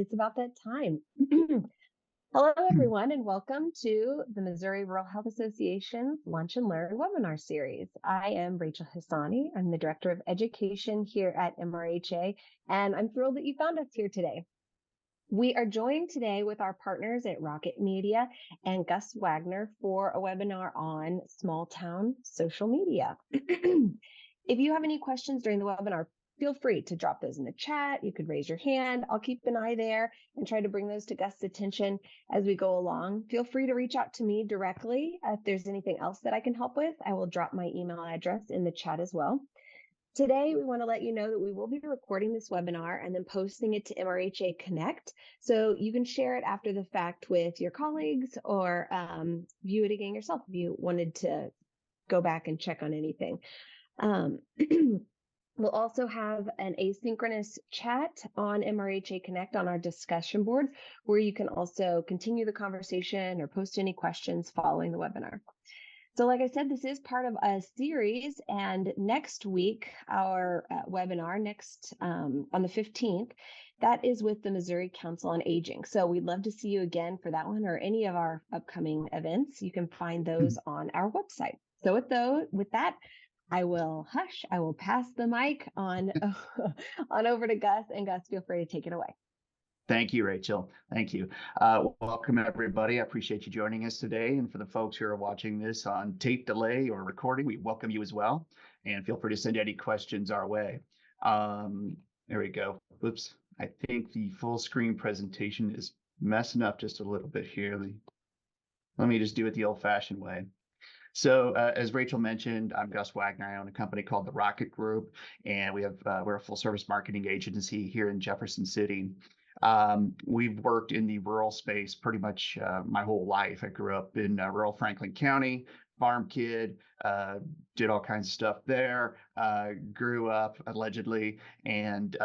it's about that time. Hello, everyone, and welcome to the Missouri Rural Health Association's Lunch and Learn webinar series. I am Rachel Hassani. I'm the Director of Education here at MRHA, and I'm thrilled that you found us here today. We are joined today with our partners at Rocket Media and Gus Wagner for a webinar on small town social media. If you have any questions during the webinar, feel free to drop those in the chat. You could raise your hand. I'll keep an eye there and try to bring those to Gus's attention as we go along. Feel free to reach out to me directly if there's anything else that I can help with. I will drop my email address in the chat as well. Today, we want to let you know that we will be recording this webinar and then posting it to MRHA Connect. So you can share it after the fact with your colleagues or view it again yourself if you wanted to go back and check on anything. We'll also have an asynchronous chat on MRHA Connect on our discussion board, where you can also continue the conversation or post any questions following the webinar. So like I said, this is part of a series, and next week, our webinar on the 15th, that is with the Missouri Council on Aging. So we'd love to see you again for that one or any of our upcoming events. You can find those on our website. So with that, I will pass the mic on over to Gus, and Gus, feel free to take it away. Thank you, Rachel. Thank you. Welcome, everybody. I appreciate you joining us today. And for the folks who are watching this on tape delay or recording, we welcome you as well. And feel free to send any questions our way. There we go. Oops. I think the full screen presentation is messing up just a little bit here. Let me just do it the old-fashioned way. So as Rachel mentioned, I'm Gus Wagner. I own a company called the Rocket Group, and we're a full-service marketing agency here in Jefferson City. We've worked in the rural space pretty much my whole life. I grew up in rural Franklin County, farm kid, did all kinds of stuff there, grew up allegedly, and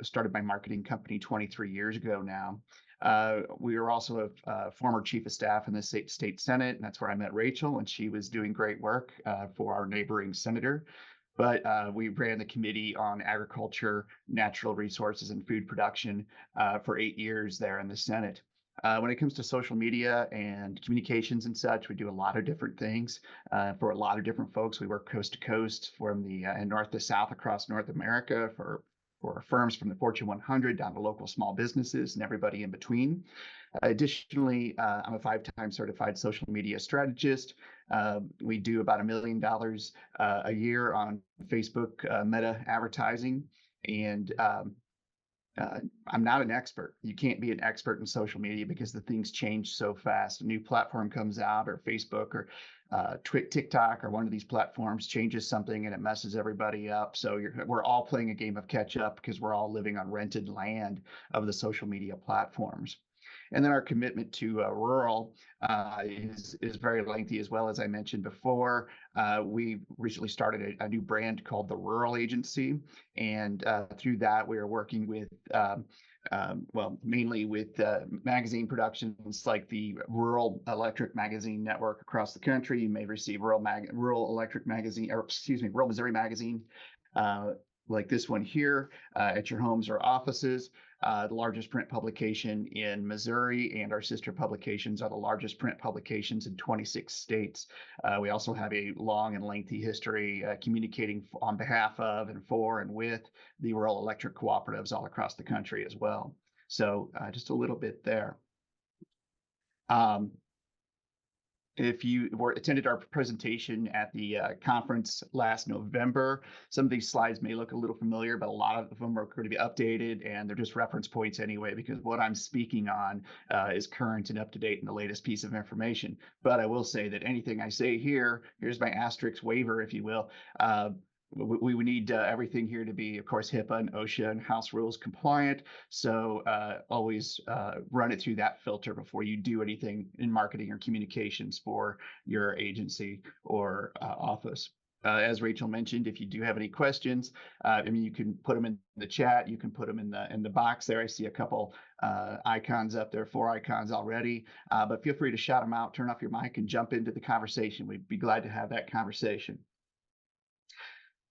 started my marketing company 23 years ago now. We were also a former chief of staff in the state Senate, and that's where I met Rachel, and she was doing great work for our neighboring senator. But we ran the Committee on Agriculture, Natural Resources, and Food Production for 8 years there in the Senate. When it comes to social media and communications and such, we do a lot of different things for a lot of different folks. We work coast to coast from the north to south across North America for firms from the Fortune 100 down to local small businesses and everybody in between. Additionally, I'm a 5-time certified social media strategist. We do about $1 million a year on Facebook Meta advertising. And I'm not an expert. You can't be an expert in social media because the things change so fast. A new platform comes out, or Facebook or TikTok or one of these platforms changes something and it messes everybody up. So we're all playing a game of catch up because we're all living on rented land of the social media platforms. And then our commitment to rural is very lengthy as well. As I mentioned before, we recently started a new brand called the Rural Agency. And through that, we are working with, mainly with magazine productions like the Rural Electric Magazine Network across the country. You may receive Rural Electric Magazine, or excuse me, Rural Missouri Magazine, like this one here at your homes or offices. The largest print publication in Missouri, and our sister publications are the largest print publications in 26 states. We also have a long and lengthy history communicating on behalf of and for and with the rural electric cooperatives all across the country as well. So just a little bit there. If you attended our presentation at the conference last November, some of these slides may look a little familiar, but a lot of them are going to be updated, and they're just reference points anyway, because what I'm speaking on is current and up to date and the latest piece of information. But I will say that anything I say here, here's my asterisk waiver, if you will, we would need everything here to be, of course, HIPAA and OSHA and House rules compliant. So always run it through that filter before you do anything in marketing or communications for your agency or office. As Rachel mentioned, if you do have any questions, you can put them in the chat. You can put them in the box there. I see a couple icons up there, 4 icons already. But feel free to shout them out, turn off your mic, and jump into the conversation. We'd be glad to have that conversation.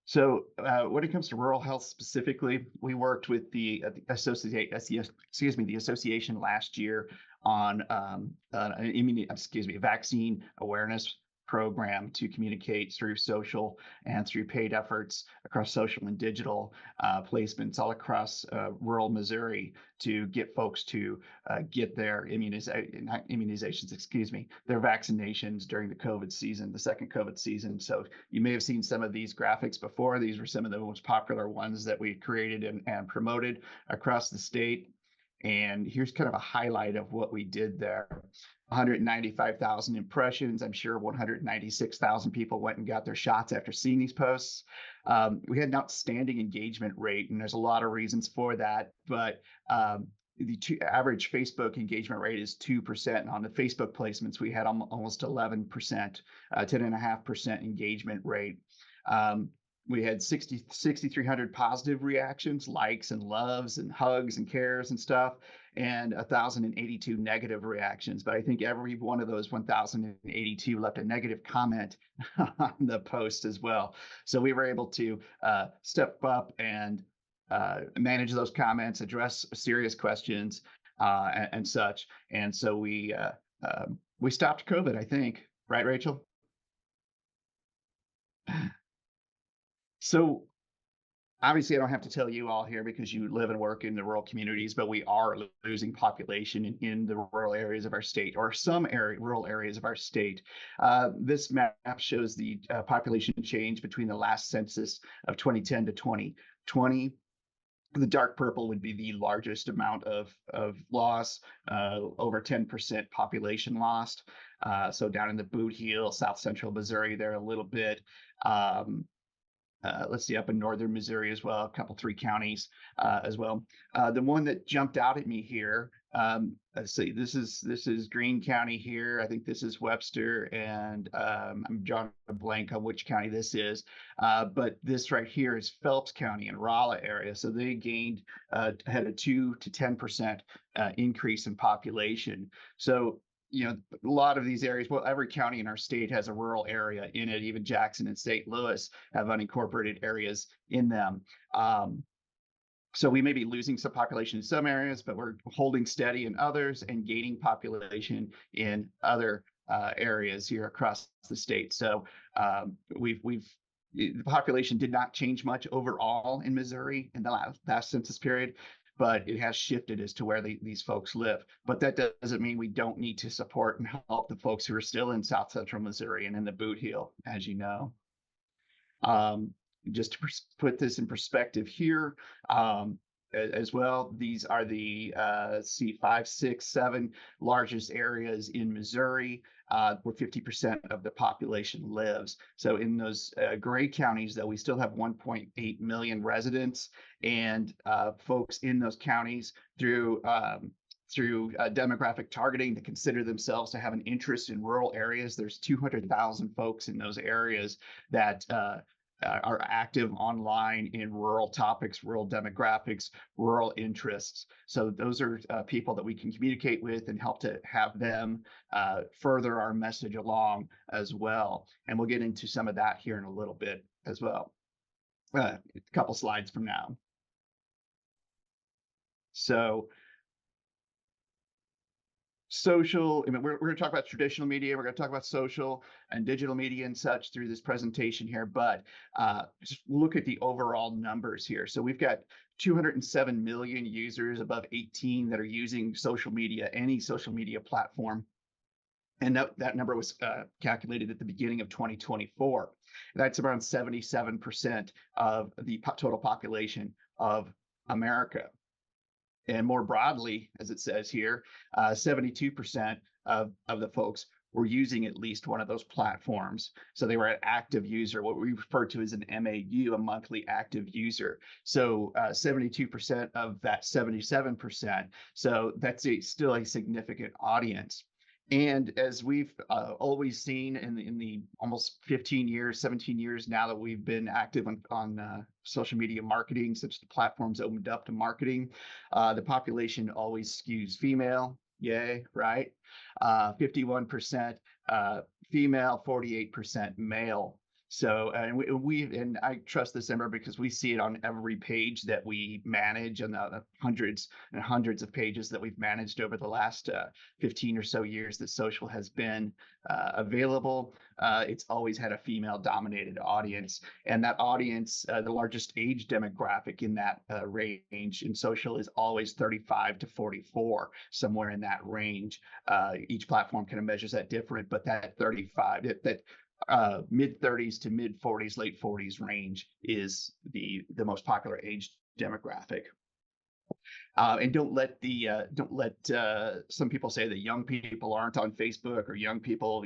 So when it comes to rural health specifically, we worked with the the association last year on a vaccine awareness program to communicate through social and through paid efforts across social and digital placements all across rural Missouri to get folks to get their immunizations, their vaccinations during the COVID season, the second COVID season. So you may have seen some of these graphics before. These were some of the most popular ones that we created and promoted across the state. And here's kind of a highlight of what we did there. 195,000 impressions. I'm sure 196,000 people went and got their shots after seeing these posts. We had an outstanding engagement rate, and there's a lot of reasons for that. But the average Facebook engagement rate is 2%. And on the Facebook placements, we had almost 11%, 10.5% engagement rate. We had 6,300 positive reactions, likes and loves and hugs and cares and stuff, and 1,082 negative reactions. But I think every one of those 1,082 left a negative comment on the post as well. So we were able to step up and manage those comments, address serious questions and such. And so we stopped COVID, I think. Right, Rachel? So obviously, I don't have to tell you all here because you live and work in the rural communities, but we are losing population in the rural areas of our state, or some rural areas of our state. This map shows the population change between the last census of 2010 to 2020. The dark purple would be the largest amount of loss, over 10% population lost. So down in the Boot Heel, South Central Missouri, there a little bit. Let's see, up in northern Missouri as well, three counties as well. The one that jumped out at me here, let's see, this is Greene County here. I think this is Webster, and I'm drawing a blank on which county this is. But this right here is Phelps County in Rolla area. So they had a 2 to 10% increase in population. So a lot of these areas, well, every county in our state has a rural area in it. Even Jackson and St. Louis have unincorporated areas in them. So we may be losing some population in some areas, but we're holding steady in others and gaining population in other areas here across the state. So the population did not change much overall in Missouri in the last census period, but it has shifted as to where these folks live. But that doesn't mean we don't need to support and help the folks who are still in South Central Missouri and in the Boot Heel, as you know. Just to put this in perspective here, as well, these are the 5, 6, 7 largest areas in Missouri where 50% of the population lives. So in those gray counties, though, we still have 1.8 million residents, and folks in those counties through demographic targeting to consider themselves to have an interest in rural areas. There's 200,000 folks in those areas that are active online in rural topics, rural demographics, rural interests. So those are people that we can communicate with and help to have them further our message along as well. And we'll get into some of that here in a little bit as well, a couple slides from now. So social, we're going to talk about traditional media, we're going to talk about social and digital media and such through this presentation here, but just look at the overall numbers here. So we've got 207 million users above 18 that are using social media, any social media platform. And that number was calculated at the beginning of 2024. That's around 77% of the total population of America. And more broadly, as it says here, 72% of the folks were using at least one of those platforms. So they were an active user, what we refer to as an MAU, a monthly active user. So 72% of that 77%. So that's still a significant audience. And as we've always seen in the almost 15 years, 17 years now that we've been active on social media marketing, since the platforms opened up to marketing, the population always skews female. Yay, right? 51% female, 48% male. So, and and I trust this number because we see it on every page that we manage, and the hundreds and hundreds of pages that we've managed over the last 15 or so years that social has been available. It's always had a female dominated audience, and that audience, the largest age demographic in that range in social is always 35 to 44, somewhere in that range. Each platform kind of measures that different, but that 35, that mid 30s to mid 40s, late 40s range is the most popular age demographic. And don't let some people say that young people aren't on Facebook, or young people,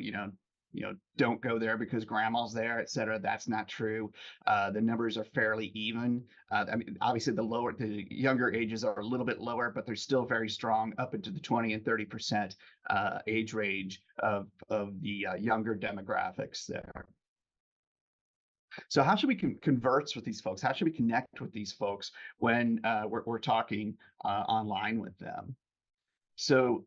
don't go there because grandma's there, et cetera. That's not true. The numbers are fairly even. I mean, obviously the younger ages are a little bit lower, but they're still very strong up into the 20 and 30% age range of the younger demographics there. So how should we converse with these folks? How should we connect with these folks when we're talking online with them? So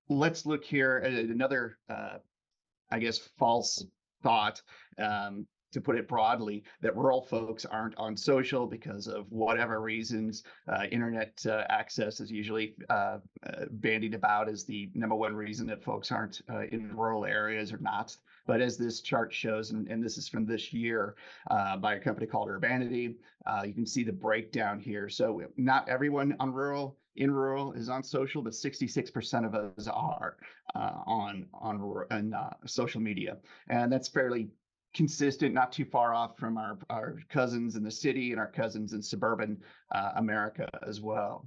let's look here at another, I guess, false thought, to put it broadly, that rural folks aren't on social because of whatever reasons. Internet access is usually bandied about as the number one reason that folks aren't in rural areas or not. But as this chart shows, and this is from this year by a company called Urbanity, you can see the breakdown here. So not everyone in rural is on social, but 66% of us are on social media, and that's fairly consistent, not too far off from our cousins in the city and our cousins in suburban America as well.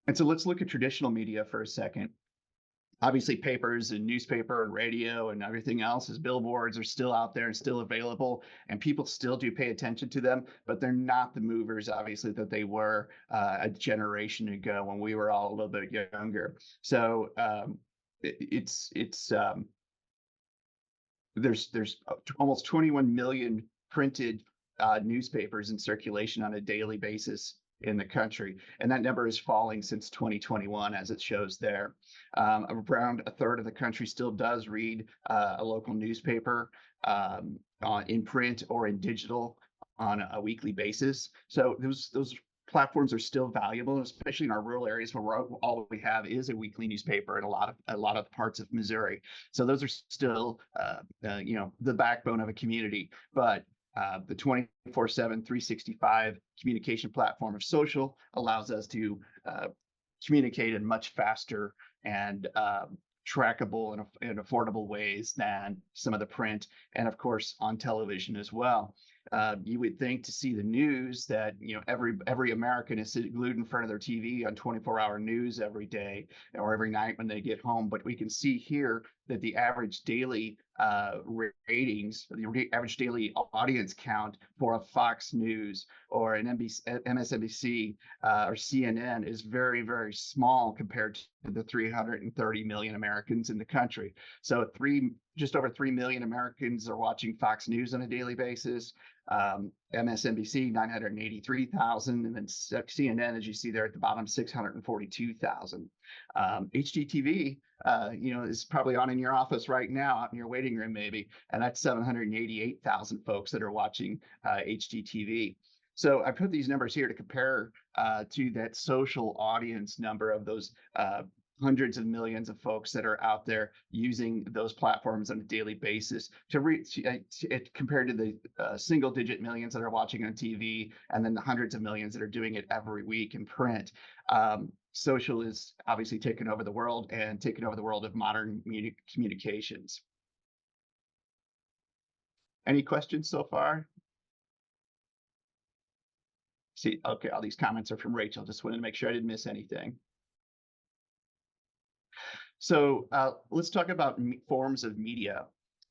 And so let's look at traditional media for a second. Obviously, papers and newspaper and radio and everything else, as billboards, are still out there and still available, and people still do pay attention to them, but they're not the movers, obviously, that they were a generation ago when we were all a little bit younger. So there's almost 21 million printed newspapers in circulation on a daily basis in the country, and that number is falling since 2021, as it shows there. Around a third of the country still does read a local newspaper in print or in digital on a weekly basis. So those platforms are still valuable, especially in our rural areas where all we have is a weekly newspaper in a lot of parts of Missouri. So those are still, the backbone of a community. But the 24/7, 365 communication platform of social allows us to communicate in much faster and trackable and affordable ways than some of the print, and of course on television as well. You would think, to see the news, that every American is glued in front of their TV on 24-hour news every day or every night when they get home. But we can see here that the average daily ratings, the average daily audience count for a Fox News or an MSNBC or CNN is very, very small compared to the 330 million Americans in the country. So just over 3 million Americans are watching Fox News on a daily basis. MSNBC 983,000, and then CNN, as you see there at the bottom, 642,000. HGTV, is probably on in your office right now, out in your waiting room maybe, and that's 788,000 folks that are watching HGTV. So I put these numbers here to compare to that social audience number of those hundreds of millions of folks that are out there using those platforms on a daily basis, to reach it compared to the single digit millions that are watching on TV, and then the hundreds of millions that are doing it every week in print. Social is obviously taken over the world, and taken over the world of modern communications. Any questions so far? See, okay, all these comments are from Rachel. Just wanted to make sure I didn't miss anything. So let's talk about forms of media,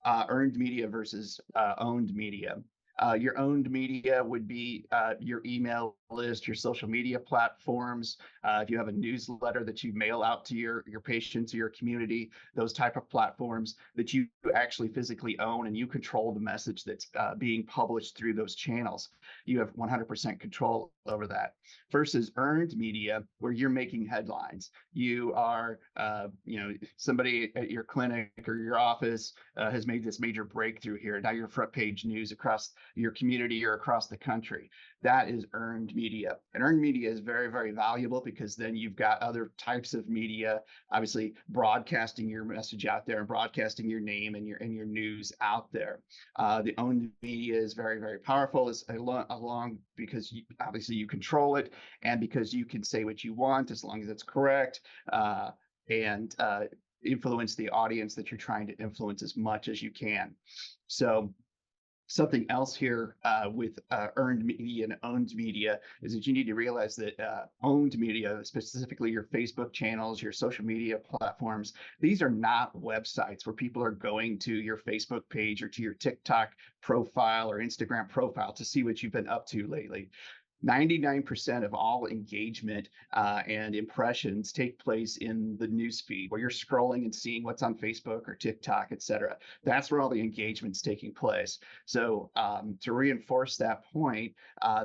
earned media versus owned media. Your owned media would be your email list, your social media platforms. If you have a newsletter that you mail out to your patients or your community, those type of platforms that you actually physically own, and you control the message that's being published through those channels. You have 100% control over that. Versus earned media, where you're making headlines. You are, somebody at your clinic or your office has made this major breakthrough here. Now you're front page news across your community or across the country. That is earned media. And earned media is very, very valuable because then you've got other types of media, obviously broadcasting your message out there and broadcasting your name and your news out there. The owned media is very, very powerful along because obviously you control it, and because you can say what you want as long as it's correct, and influence the audience that you're trying to influence as much as you can. So something else here with earned media and owned media is that you need to realize that owned media, specifically your Facebook channels, your social media platforms, these are not websites where people are going to your Facebook page or to your TikTok profile or Instagram profile to see what you've been up to lately. 99% of all engagement and impressions take place in the newsfeed, where you're scrolling and seeing what's on Facebook or TikTok, et cetera. That's where all the engagement's taking place. So to reinforce that point,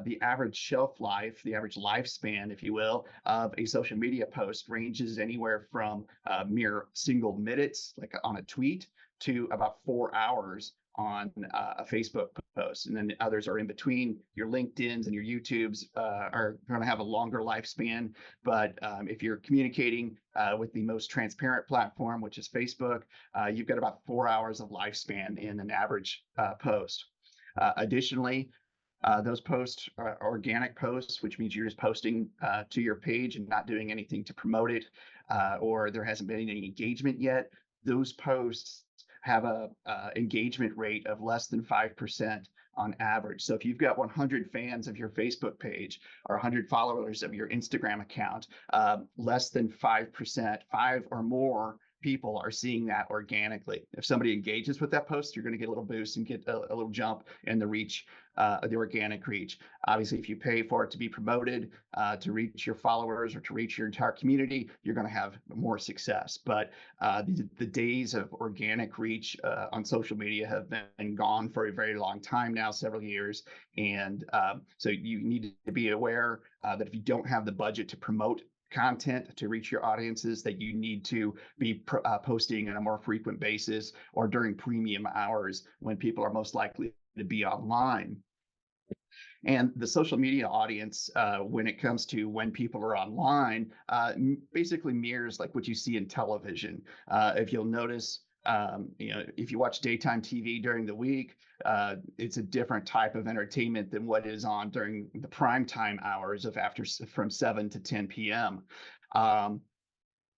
the average shelf life, the average lifespan, if you will, of a social media post ranges anywhere from mere single minutes, like on a tweet, to about 4 hours on a Facebook post. And then others are in between. Your LinkedIn's and your YouTube's are going to have a longer lifespan. But if you're communicating with the most transparent platform, which is Facebook, you've got about 4 hours of lifespan in an average post. Additionally, those posts are organic posts, which means you're just posting to your page and not doing anything to promote it, or there hasn't been any engagement yet. Those posts have a engagement rate of less than 5% on average. So if you've got 100 fans of your Facebook page or 100 followers of your Instagram account, less than 5%, 5 or more people are seeing that organically. If somebody engages with that post, you're going to get a little boost and get a little jump in the reach, the organic reach. Obviously, if you pay for it to be promoted, to reach your followers or to reach your entire community, you're going to have more success. But the days of organic reach on social media have been gone for a very long time now, several years. And so you need to be aware that if you don't have the budget to promote content to reach your audiences, that you need to be posting on a more frequent basis or during premium hours when people are most likely to be online. And the social media audience, when it comes to when people are online, basically mirrors like what you see in television. If you'll notice, if you watch daytime TV during the week, it's a different type of entertainment than what is on during the prime time hours of from 7 to 10 p.m.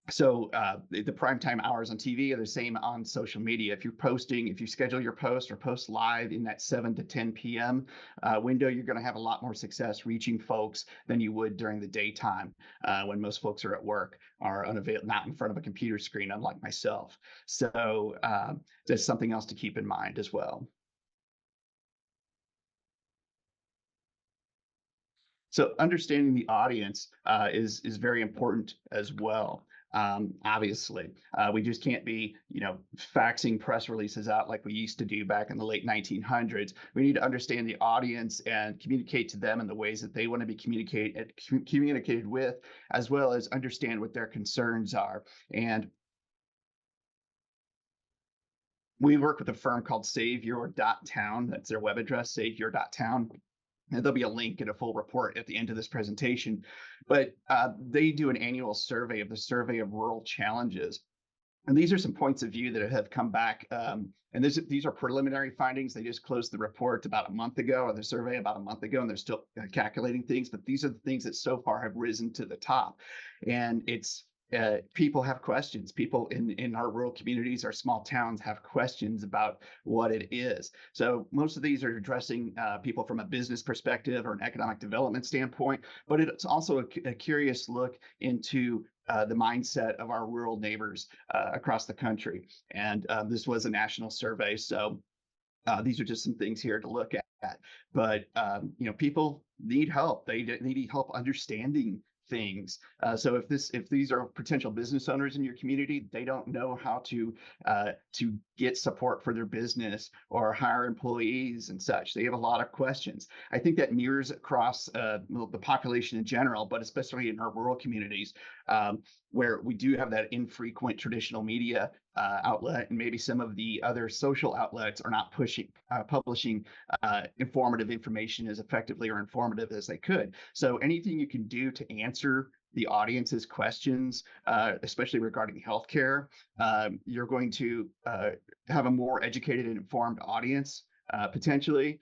So the primetime hours on TV are the same on social media. If you schedule your post or post live in that 7 to 10 p.m. Window, you're going to have a lot more success reaching folks than you would during the daytime when most folks are at work or not in front of a computer screen, unlike myself. So that's something else to keep in mind as well. So understanding the audience is very important as well. Obviously, we just can't be, faxing press releases out like we used to do back in the late 1900s. We need to understand the audience and communicate to them in the ways that they want to be communicated with, as well as understand what their concerns are. And we work with a firm called SaveYour.town. That's their web address, SaveYour.town. And there'll be a link and a full report at the end of this presentation. But they do an annual survey of the Survey of Rural Challenges. And these are some points of view that have come back. And these are preliminary findings. They just closed the report about a month ago, or the survey about a month ago, and they're still calculating things. But these are the things that so far have risen to the top. And it's people have questions. People in our rural communities, our small towns, have questions about what it is. So most of these are addressing people from a business perspective or an economic development standpoint, but it's also a curious look into the mindset of our rural neighbors across the country. And this was a national survey. So these are just some things here to look at. But people need help. They need help understanding things. So if these are potential business owners in your community, they don't know how to get support for their business or hire employees and such. They have a lot of questions. I think that mirrors across the population in general, but especially in our rural communities, where we do have that infrequent traditional media outlet, and maybe some of the other social outlets are not publishing informative information as effectively or informative as they could. So anything you can do to answer the audience's questions, especially regarding healthcare, you're going to have a more educated and informed audience potentially.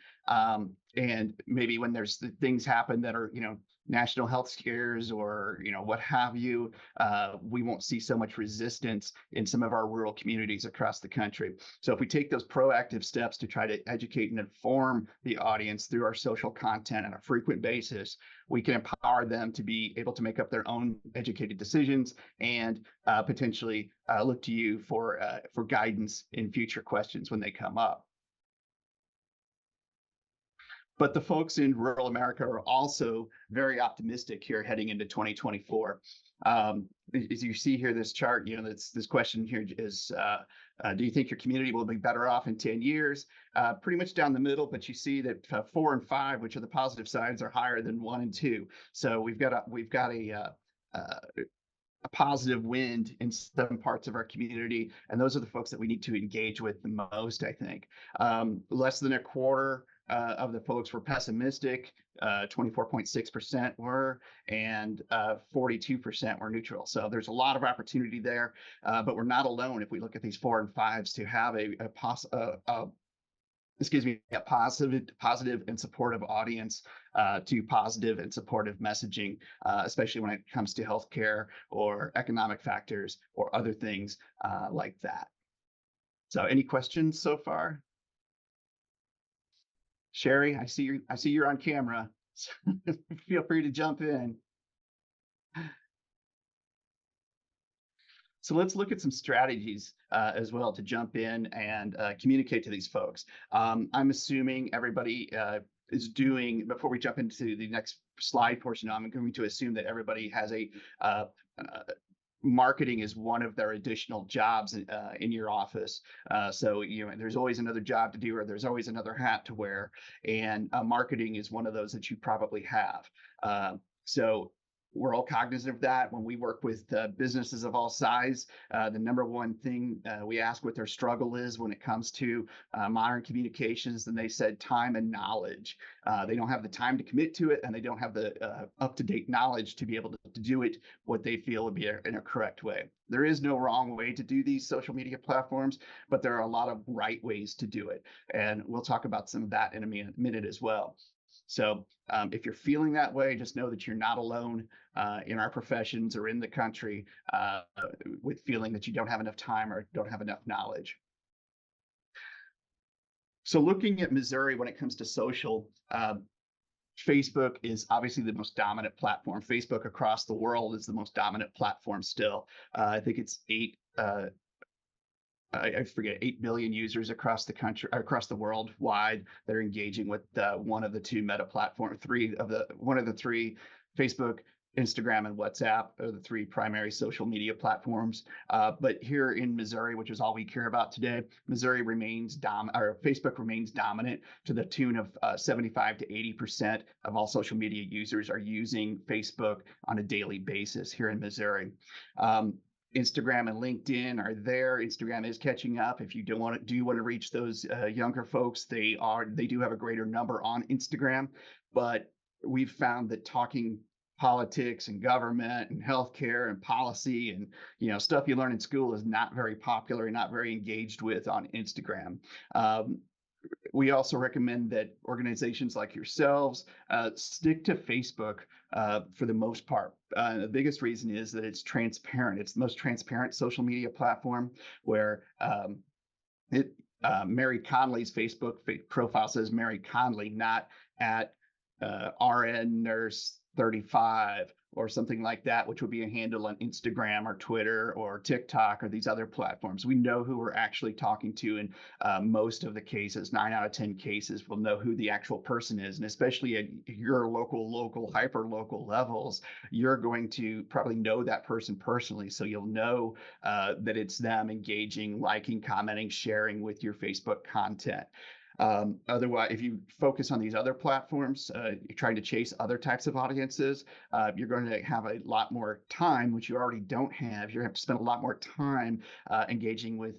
And maybe when there's things happen that are, national health scares or, what have you, we won't see so much resistance in some of our rural communities across the country. So if we take those proactive steps to try to educate and inform the audience through our social content on a frequent basis, we can empower them to be able to make up their own educated decisions and potentially look to you for guidance in future questions when they come up. But the folks in rural America are also very optimistic here heading into 2024. As you see here, this chart, this question here is, do you think your community will be better off in 10 years? Pretty much down the middle, but you see that 4 and 5, which are the positive signs, are higher than 1 and 2. So we've got a positive wind in some parts of our community, and those are the folks that we need to engage with the most, I think. Less than a quarter of the folks were pessimistic, 24.6% were, and 42% were neutral. So there's a lot of opportunity there, but we're not alone if we look at these 4 and 5s to have a positive and supportive audience to positive and supportive messaging, especially when it comes to healthcare or economic factors or other things like that. So any questions so far? Sherry, I see you're on camera. Feel free to jump in. So let's look at some strategies as well to jump in and communicate to these folks. I'm assuming everybody is doing, before we jump into the next slide portion, I'm going to assume that everybody has a marketing is one of their additional jobs in your office. So there's always another job to do, or there's always another hat to wear, and marketing is one of those that you probably have. So we're all cognizant of that. When we work with businesses of all size, the number one thing we ask what their struggle is when it comes to modern communications, and they said time and knowledge. They don't have the time to commit to it, and they don't have the up-to-date knowledge to be able to do it what they feel would be in a correct way. There is no wrong way to do these social media platforms, but there are a lot of right ways to do it. And we'll talk about some of that in a minute as well. So if you're feeling that way, just know that you're not alone in our professions or in the country with feeling that you don't have enough time or don't have enough knowledge. So looking at Missouri when it comes to social, Facebook is obviously the most dominant platform. Facebook across the world is the most dominant platform still. I think it's 8 billion users across the country, across the world wide, that are engaging with one of the two meta platform, one of the three, Facebook, Instagram, and WhatsApp are the three primary social media platforms. But here in Missouri, which is all we care about today, Missouri remains Facebook remains dominant to the tune of 75 to 80% of all social media users are using Facebook on a daily basis here in Missouri. Instagram and LinkedIn are there. Instagram is catching up. If you do want to reach those younger folks, they do have a greater number on Instagram. But we've found that talking politics and government and healthcare and policy and stuff you learn in school is not very popular and not very engaged with on Instagram. We also recommend that organizations like yourselves stick to Facebook for the most part. The biggest reason is that it's transparent. It's the most transparent social media platform, where Mary Conley's Facebook profile says Mary Conley, not at RN nurse 35 or something like that, which would be a handle on Instagram or Twitter or TikTok or these other platforms. We know who we're actually talking to in most of the cases. 9 out of 10 cases will know who the actual person is. And especially at your local, hyper local levels, you're going to probably know that person personally. So you'll know that it's them engaging, liking, commenting, sharing with your Facebook content. Otherwise, if you focus on these other platforms, you're trying to chase other types of audiences, you're going to have a lot more time, which you already don't have. You're going to have to spend a lot more time engaging with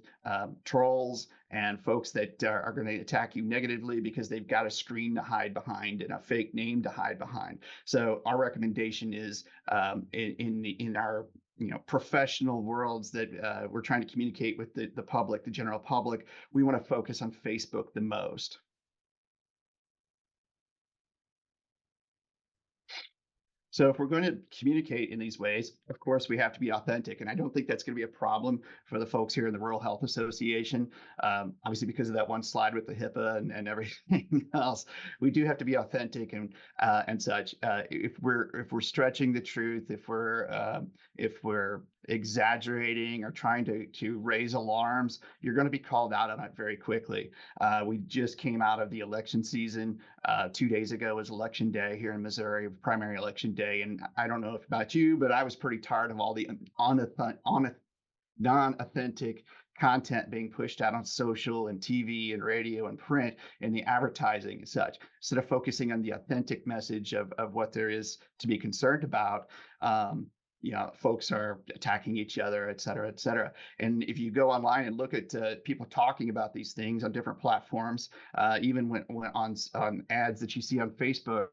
trolls and folks that are going to attack you negatively because they've got a screen to hide behind and a fake name to hide behind. So our recommendation is in our professional worlds that we're trying to communicate with the public, the general public, we want to focus on Facebook the most. So if we're going to communicate in these ways, of course, we have to be authentic. And I don't think that's going to be a problem for the folks here in the Rural Health Association. Obviously, because of that one slide with the HIPAA and everything else, we do have to be authentic and such. If we're stretching the truth, if we're exaggerating or trying to raise alarms, you're going to be called out on it very quickly. We just came out of the election season. 2 days ago was election day here in Missouri, primary election day. And I don't know about you, but I was pretty tired of all the non-authentic content being pushed out on social and TV and radio and print and the advertising and such. Instead of focusing on the authentic message of what there is to be concerned about, folks are attacking each other, et cetera, et cetera. And if you go online and look at people talking about these things on different platforms, even when on ads that you see on Facebook,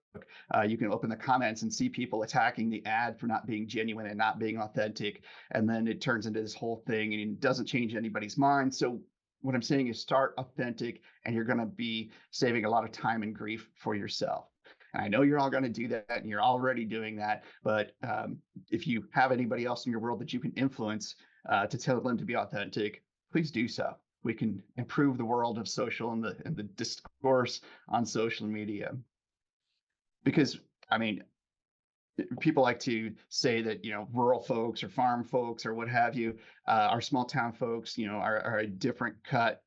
you can open the comments and see people attacking the ad for not being genuine and not being authentic. And then it turns into this whole thing and it doesn't change anybody's mind. So what I'm saying is start authentic and you're going to be saving a lot of time and grief for yourself. And I know you're all going to do that and you're already doing that. But if you have anybody else in your world that you can influence to tell them to be authentic, please do so. We can improve the world of social and the discourse on social media. Because, I mean, people like to say that, rural folks or farm folks or what have you, our small town folks, are a different cut.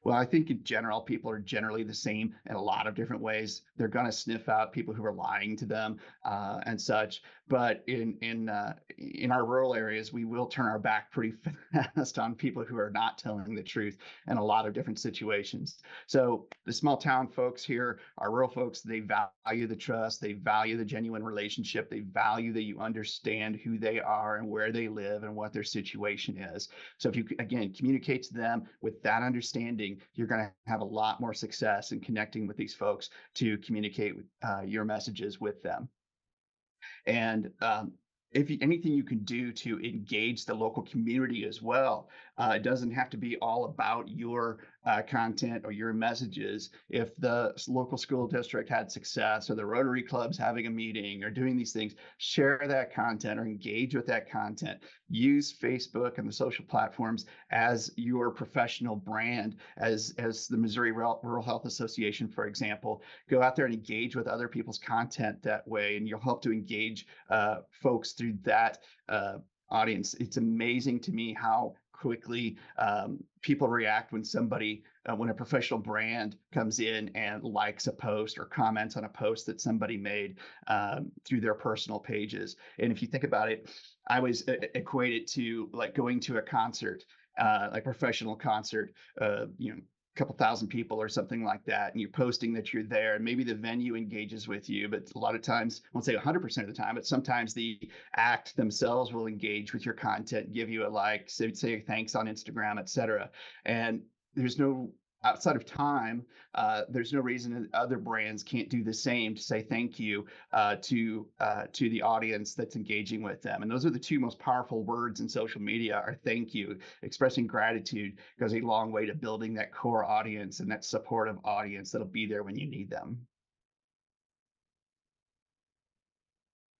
Well, I think in general, people are generally the same in a lot of different ways. They're going to sniff out people who are lying to them and such. But in our rural areas, we will turn our back pretty fast on people who are not telling the truth in a lot of different situations. So the small town folks here, our rural folks, they value the trust. They value the genuine relationship. They value that you understand who they are and where they live and what their situation is. So if you, again, communicate to them with that understanding, you're going to have a lot more success in connecting with these folks to communicate your messages with them. And anything you can do to engage the local community as well. It doesn't have to be all about your content or your messages. If the local school district had success or the Rotary Club's having a meeting or doing these things, share that content or engage with that content. Use Facebook and the social platforms as your professional brand, as the Missouri Rural Health Association, for example. Go out there and engage with other people's content that way, and you'll help to engage folks through that audience. It's amazing to me how quickly people react when a professional brand comes in and likes a post or comments on a post that somebody made through their personal pages. And if you think about it, I always equate it to like going to a concert, like professional concert, couple thousand people or something like that, and you're posting that you're there, and maybe the venue engages with you, but a lot of times, I won't say 100% of the time, but sometimes the act themselves will engage with your content, give you a like, say thanks on Instagram, etc. And there's no outside of time, there's no reason that other brands can't do the same to say thank you to the audience that's engaging with them. And those are the two most powerful words in social media are thank you. Expressing gratitude goes a long way to building that core audience and that supportive audience that'll be there when you need them.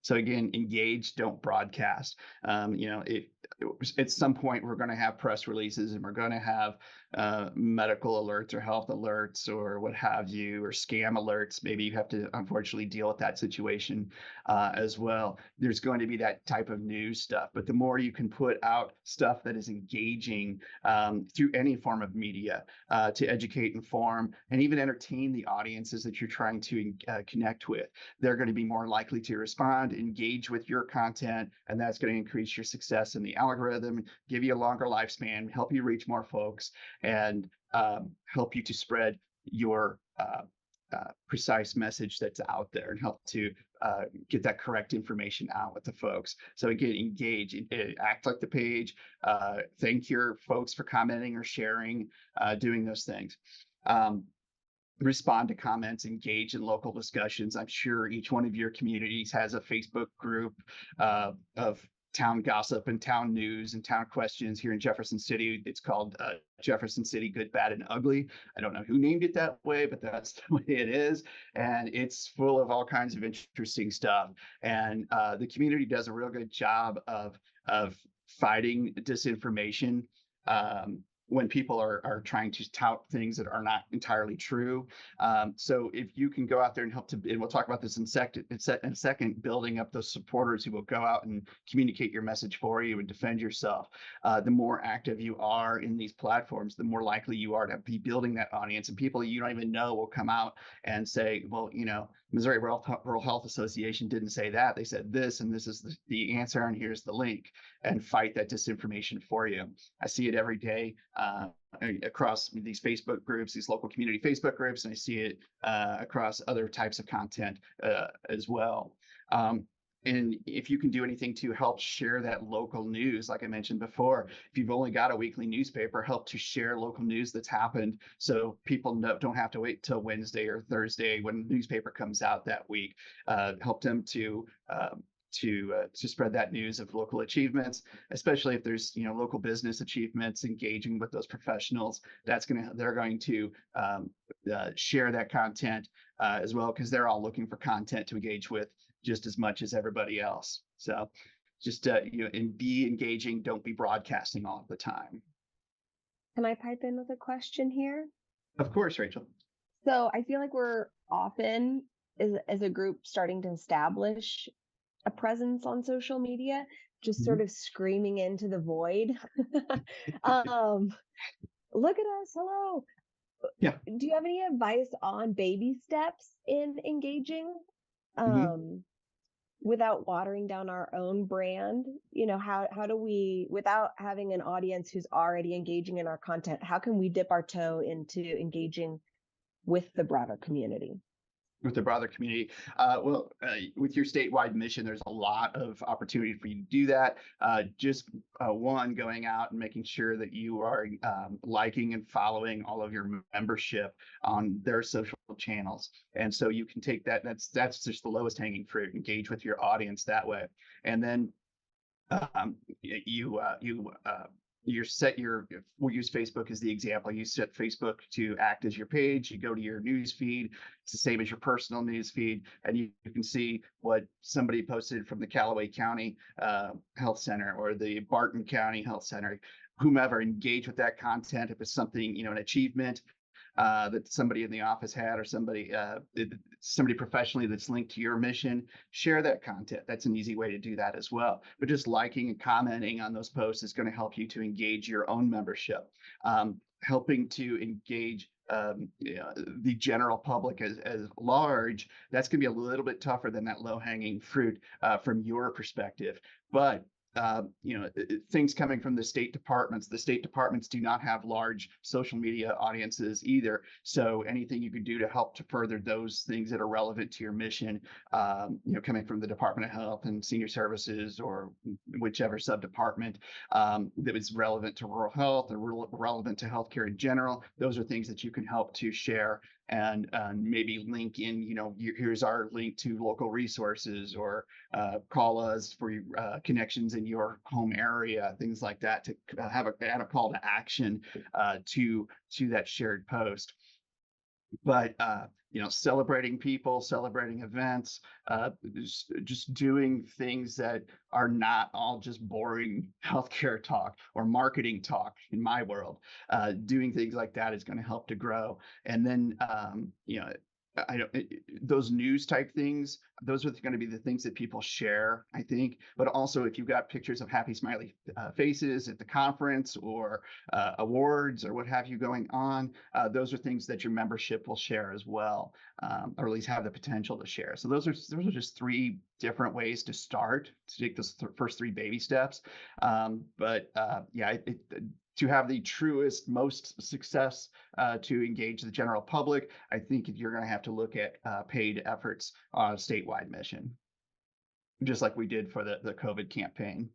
So again, engage, don't broadcast. At some point we're going to have press releases and we're going to have medical alerts or health alerts or what have you, or scam alerts. Maybe you have to unfortunately deal with that situation as well. There's going to be that type of news stuff, but the more you can put out stuff that is engaging through any form of media to educate, inform, and even entertain the audiences that you're trying to connect with, they're going to be more likely to respond, engage with your content, and that's going to increase your success in the algorithm, give you a longer lifespan, help you reach more folks, and help you to spread your precise message that's out there and help to get that correct information out with the folks. So again, engage, act like the page, thank your folks for commenting or sharing, doing those things. Respond to comments, engage in local discussions. I'm sure each one of your communities has a Facebook group of town gossip and town news and town questions. Here in Jefferson City, it's called Jefferson City Good, Bad, and Ugly. I don't know who named it that way, but that's the way it is. And it's full of all kinds of interesting stuff. And the community does a real good job of fighting disinformation. When people are trying to tout things that are not entirely true. So if you can go out there and help to, and we'll talk about this in a second, building up those supporters who will go out and communicate your message for you and defend yourself. The more active you are in these platforms, the more likely you are to be building that audience, and people you don't even know will come out and say, well, Missouri Rural Health Association didn't say that. They said this, and this is the answer, and here's the link, and fight that disinformation for you. I see it every day across these Facebook groups, these local community Facebook groups, and I see it across other types of content as well. And if you can do anything to help share that local news, like I mentioned before, if you've only got a weekly newspaper, help to share local news that's happened so people don't have to wait till Wednesday or Thursday when the newspaper comes out that week. Help them to spread that news of local achievements, especially if there's local business achievements, engaging with those professionals. They're going to share that content as well, because they're all looking for content to engage with just as much as everybody else. So just and be engaging, don't be broadcasting all the time. Can I pipe in with a question here? Of course, Rachel. So I feel like we're often as a group starting to establish a presence on social media, just sort of screaming into the void. Look at us, hello. Yeah. Do you have any advice on baby steps in engaging without watering down our own brand? How do we, without having an audience who's already engaging in our content, how can we dip our toe into engaging with the broader community? With the broader community. With your statewide mission, there's a lot of opportunity for you to do that. One, going out and making sure that you are liking and following all of your membership on their social channels. And so you can take that, that's just the lowest hanging fruit, engage with your audience that way. And then we'll use Facebook as the example. You set Facebook to act as your page. You go to your news feed. It's the same as your personal news feed, and you can see what somebody posted from the Callaway County Health Center or the Barton County Health Center. Whomever, engage with that content. If it's something, an achievement that somebody in the office had, or somebody professionally that's linked to your mission, share that content. That's an easy way to do that as well. But just liking and commenting on those posts is going to help you to engage your own membership, helping to engage the general public as large. That's going to be a little bit tougher than that low-hanging fruit from your perspective. But things coming from the state departments. The state departments do not have large social media audiences either. So anything you could do to help to further those things that are relevant to your mission, coming from the Department of Health and Senior Services or whichever sub-department that is relevant to rural health or relevant to healthcare in general, those are things that you can help to share and maybe link in, here's our link to local resources, or call us for connections in your home area, things like that, to add a call to action to that shared post. but celebrating people, celebrating events, just doing things that are not all just boring healthcare talk or marketing talk in my world. Doing things like that is going to help to grow. And then I don't those news type things, those are going to be the things that people share, I think. But also, if you've got pictures of happy smiley faces at the conference, or awards or what have you going on, those are things that your membership will share as well, or at least have the potential to share. So those are just three different ways to start to take those first three baby steps. To have the truest, most success to engage the general public, I think you're going to have to look at paid efforts on a statewide mission, just like we did for the COVID campaign.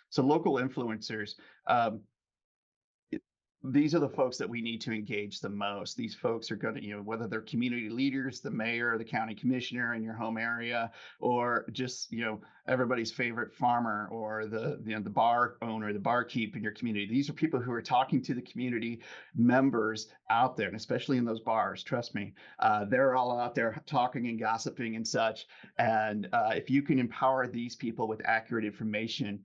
So local influencers, these are the folks that we need to engage the most. These folks are going to, whether they're community leaders, the mayor, the county commissioner in your home area, or just, everybody's favorite farmer, or the bar owner, the barkeep in your community. These are people who are talking to the community members out there, and especially in those bars, trust me, they're all out there talking and gossiping and such. And if you can empower these people with accurate information,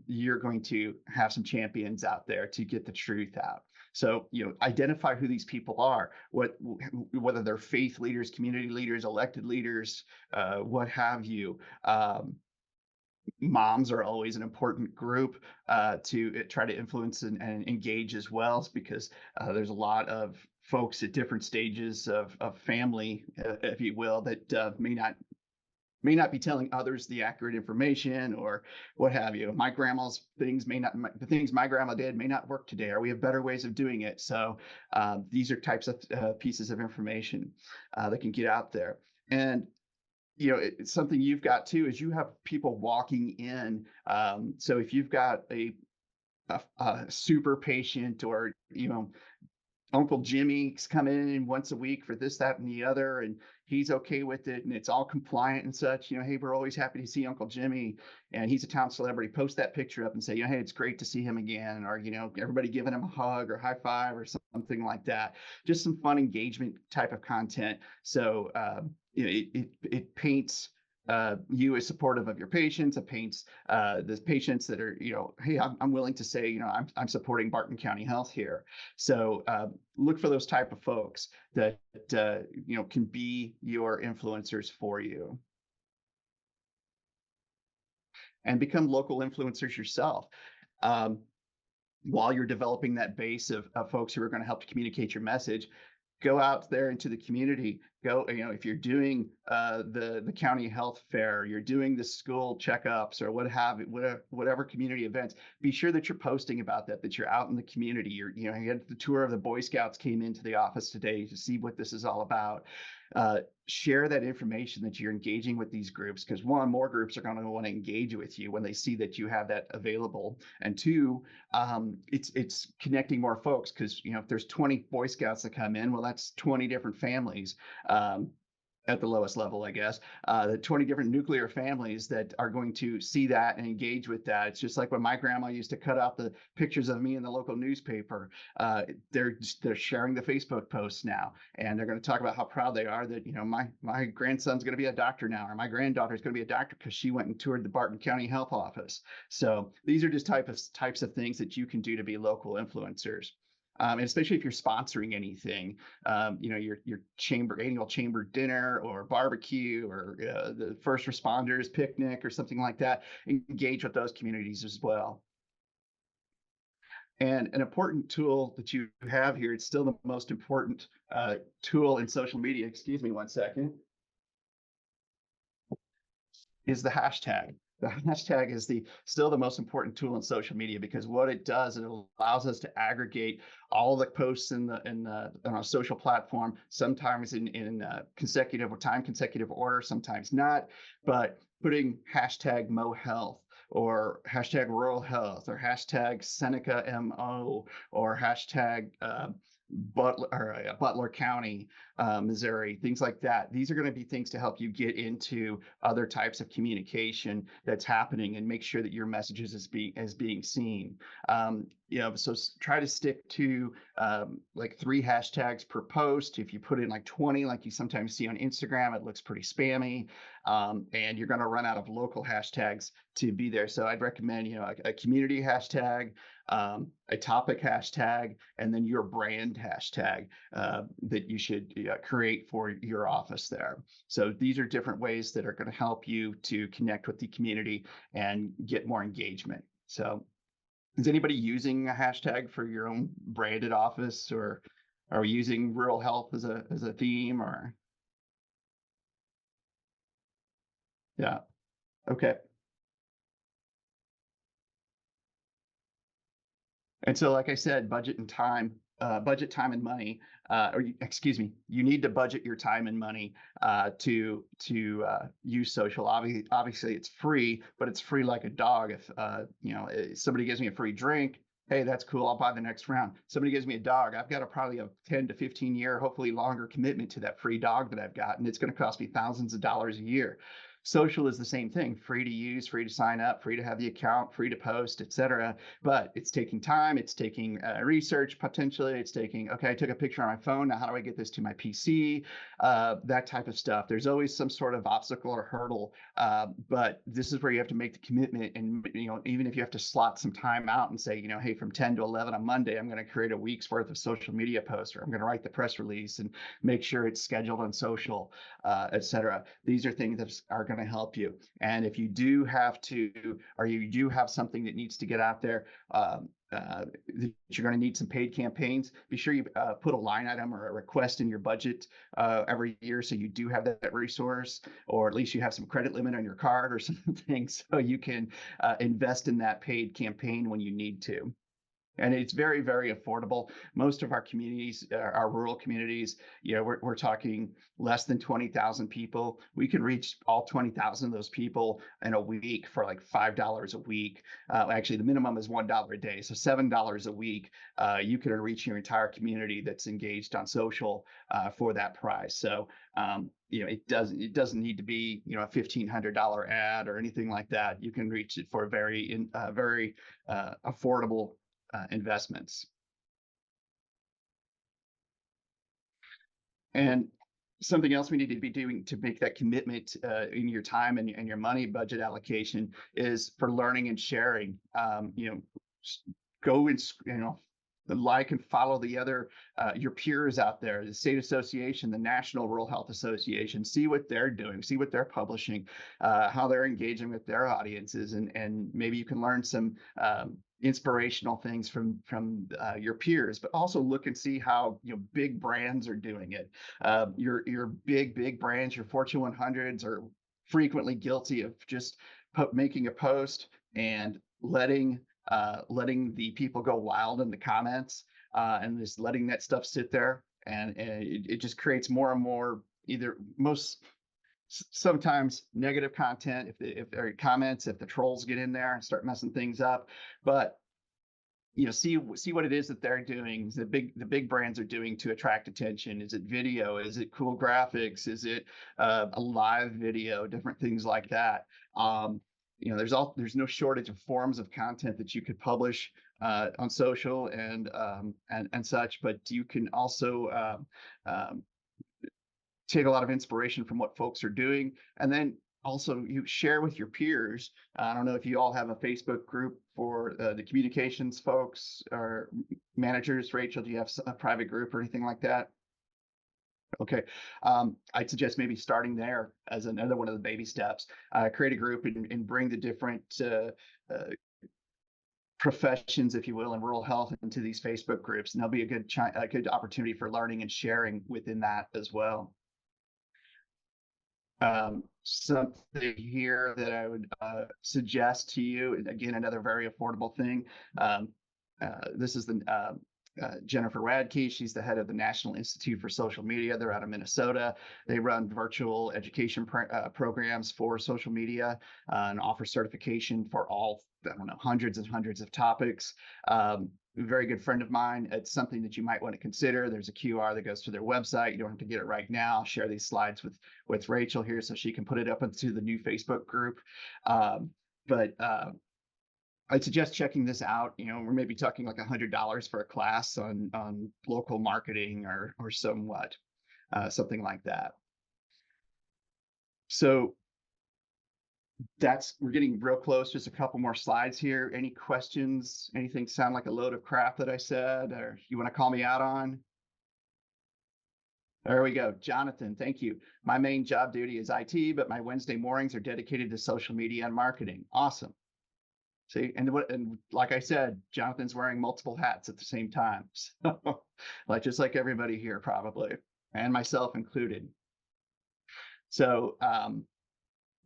you're going to have some champions out there to get the truth out. So, identify who these people are, whether they're faith leaders, community leaders, elected leaders, what have you. Moms are always an important group to try to influence and engage as well, because there's a lot of folks at different stages of family, if you will, that may not be telling others the accurate information or what have you. My grandma's things the things my grandma did may not work today, or we have better ways of doing it. So these are types of pieces of information that can get out there. And it's something you've got too, is you have people walking in. So if you've got a super patient, or Uncle Jimmy's coming in once a week for this, that, and the other, and he's okay with it, and it's all compliant and such. Hey, we're always happy to see Uncle Jimmy, and he's a town celebrity. Post that picture up and say, hey, it's great to see him again, or everybody giving him a hug or high five or something like that. Just some fun engagement type of content. So it paints you as supportive of your patients. It paints the patients that are, hey, I'm willing to say, I'm supporting Barton County Health here. So look for those type of folks that can be your influencers for you, and become local influencers yourself. While you're developing that base of folks who are going to help to communicate your message, go out there into the community. Go, if you're doing the county health fair, you're doing the school checkups, or whatever community events, be sure that you're posting about that you're out in the community. You had the tour of the Boy Scouts came into the office today to see what this is all about. Share that information that you're engaging with these groups, because one, more groups are going to want to engage with you when they see that you have that available, and two, it's connecting more folks, because if there's 20 Boy Scouts that come in, well, that's 20 different families. At the lowest level, I guess, the 20 different nuclear families that are going to see that and engage with that. It's just like when my grandma used to cut out the pictures of me in the local newspaper. They're sharing the Facebook posts now, and they're going to talk about how proud they are that my grandson's going to be a doctor now, or my granddaughter's going to be a doctor because she went and toured the Barton County Health Office. So these are just types of things that you can do to be local influencers. And especially if you're sponsoring anything, your annual chamber dinner or barbecue, or the first responders picnic or something like that, engage with those communities as well. And an important tool that you have here, it's still the most important tool in social media, excuse me one second, is the hashtag. The hashtag is still the most important tool in social media, because what it does, it allows us to aggregate all the posts in our social platform, sometimes in consecutive order, sometimes not. But putting hashtag MoHealth, or hashtag rural health, or hashtag Seneca MO, or hashtag Butler County, Missouri, things like that. These are going to be things to help you get into other types of communication that's happening and make sure that your messages is being seen. So try to stick to like 3 hashtags per post. If you put in like 20, like you sometimes see on Instagram, it looks pretty spammy, and you're going to run out of local hashtags to be there. So I'd recommend, a community hashtag, a topic hashtag, and then your brand hashtag that you should create for your office there. So these are different ways that are going to help you to connect with the community and get more engagement. So is anybody using a hashtag for your own branded office, or are we using rural health as a theme? Or yeah, okay. And so, like I said, budget time and money, excuse me, you need to budget your time and money to use social. Obviously, it's free, but it's free like a dog. If somebody gives me a free drink, hey, that's cool. I'll buy the next round. Somebody gives me a dog, I've got probably a 10 to 15 year, hopefully longer commitment to that free dog that I've got, and it's going to cost me thousands of dollars a year. Social is the same thing, free to use, free to sign up, free to have the account, free to post, etc. But it's taking time, it's taking research potentially, it's taking, okay, I took a picture on my phone, now how do I get this to my PC? That type of stuff. There's always some sort of obstacle or hurdle, but this is where you have to make the commitment. And even if you have to slot some time out and say, hey, from 10 to 11 on Monday, I'm going to create a week's worth of social media posts, or I'm going to write the press release and make sure it's scheduled on social, etc. These are things that are going to help you. And if you do have to, or you do have something that needs to get out there, you're going to need some paid campaigns, be sure you put a line item or a request in your budget every year, so you do have that resource, or at least you have some credit limit on your card or something, so you can invest in that paid campaign when you need to. And it's very, very affordable. Most of our communities, our rural communities, we're talking less than 20,000 people. We can reach all 20,000 of those people in a week for like $5 a week. Actually, the minimum is $1 a day, so $7 a week. You can reach your entire community that's engaged on social for that price. So it doesn't need to be a $1,500 ad or anything like that. You can reach it for a very affordable investments. And something else we need to be doing to make that commitment in your time and your money budget allocation is for learning and sharing. Go and like and follow the other your peers out there, the state association, the National Rural Health Association. See what they're doing, see what they're publishing, how they're engaging with their audiences, and maybe you can learn some inspirational things from your peers. But also look and see how big brands are doing it. Your big brands, your Fortune 100s, are frequently guilty of just making a post and letting the people go wild in the comments, and just letting that stuff sit there, and it just creates more and more sometimes negative content if there are comments, if the trolls get in there and start messing things up. But see what it is that they're doing, the big brands are doing to attract attention. Is it video? Is it cool graphics? Is it a live video? Different things like that. There's no shortage of forms of content that you could publish on social and such, but you can also take a lot of inspiration from what folks are doing, and then also you share with your peers. I don't know if you all have a Facebook group for the communications folks or managers. Rachel, do you have a private group or anything like that? Okay. I'd suggest maybe starting there as another one of the baby steps. Create a group and bring the different professions, if you will, in rural health into these Facebook groups, and there'll be a good opportunity for learning and sharing within that as well. Something here that I would suggest to you, again, another very affordable thing. This is Jennifer Radke. She's the head of the National Institute for Social Media. They're out of Minnesota. They run virtual education programs for social media and offer certification for all, I don't know, hundreds and hundreds of topics. Very good friend of mine. It's something that you might want to consider. There's a QR that goes to their website. You don't have to get it right now. I'll share these slides with Rachel here so she can put it up into the new Facebook group. But I'd suggest checking this out. You know, we're maybe talking like $100 for a class on local marketing or somewhat, something like that. So we're getting real close. Just a couple more slides here. Any questions? Anything sound like a load of crap that I said, or you want to call me out on? There we go. Jonathan, thank you. My main job duty is IT, but my Wednesday mornings are dedicated to social media and marketing. Awesome. See, and like I said, Jonathan's wearing multiple hats at the same time. So, just like everybody here, probably, and myself included. So,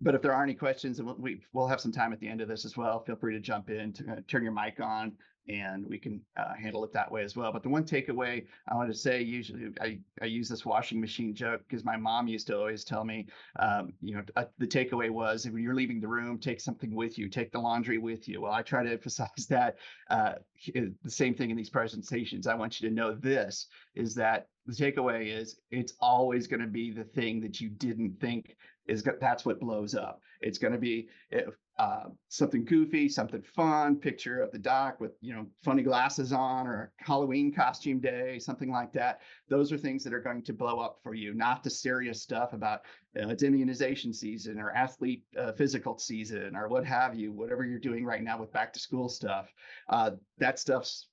but if there are any questions, and we'll have some time at the end of this as well. Feel free to jump in, to turn your mic on, and we can handle it that way as well. But the one takeaway I wanted to say, usually I use this washing machine joke because my mom used to always tell me, the takeaway was, if you're leaving the room, take something with you, take the laundry with you. Well, I try to emphasize that the same thing in these presentations. I want you to know this is that the takeaway is it's always going to be the thing that you didn't think that's what blows up. It's going to be something goofy, something fun, picture of the doc with, funny glasses on, or Halloween costume day, something like that. Those are things that are going to blow up for you, not the serious stuff about it's immunization season or athlete physical season or what have you, whatever you're doing right now with back to school stuff. That stuff's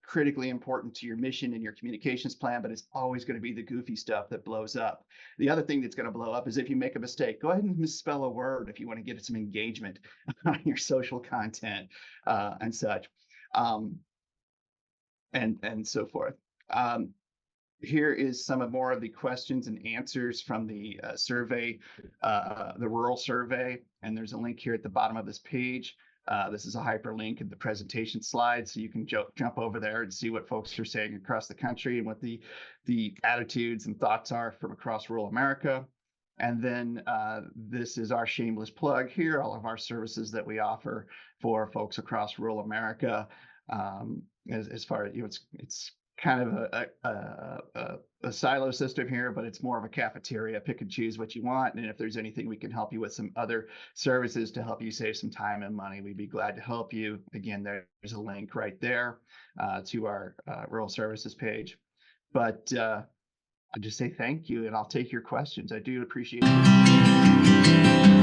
critically important to your mission and your communications plan, but it's always going to be the goofy stuff that blows up. The other thing that's going to blow up is if you make a mistake. Go ahead and misspell a word if you want to get some engagement on your social content and such, and so forth. Here is some more of the questions and answers from the survey, the rural survey, and there's a link here at the bottom of this page. This is a hyperlink in the presentation slide, so you can jump over there and see what folks are saying across the country and what the attitudes and thoughts are from across rural America. And then this is our shameless plug here, all of our services that we offer for folks across rural America. As far as, it's kind of a silo system here, but it's more of a cafeteria. Pick and choose what you want. And if there's anything we can help you with, some other services to help you save some time and money, we'd be glad to help you. Again, there's a link right there to our rural services page. But I just say thank you, and I'll take your questions. I do appreciate it.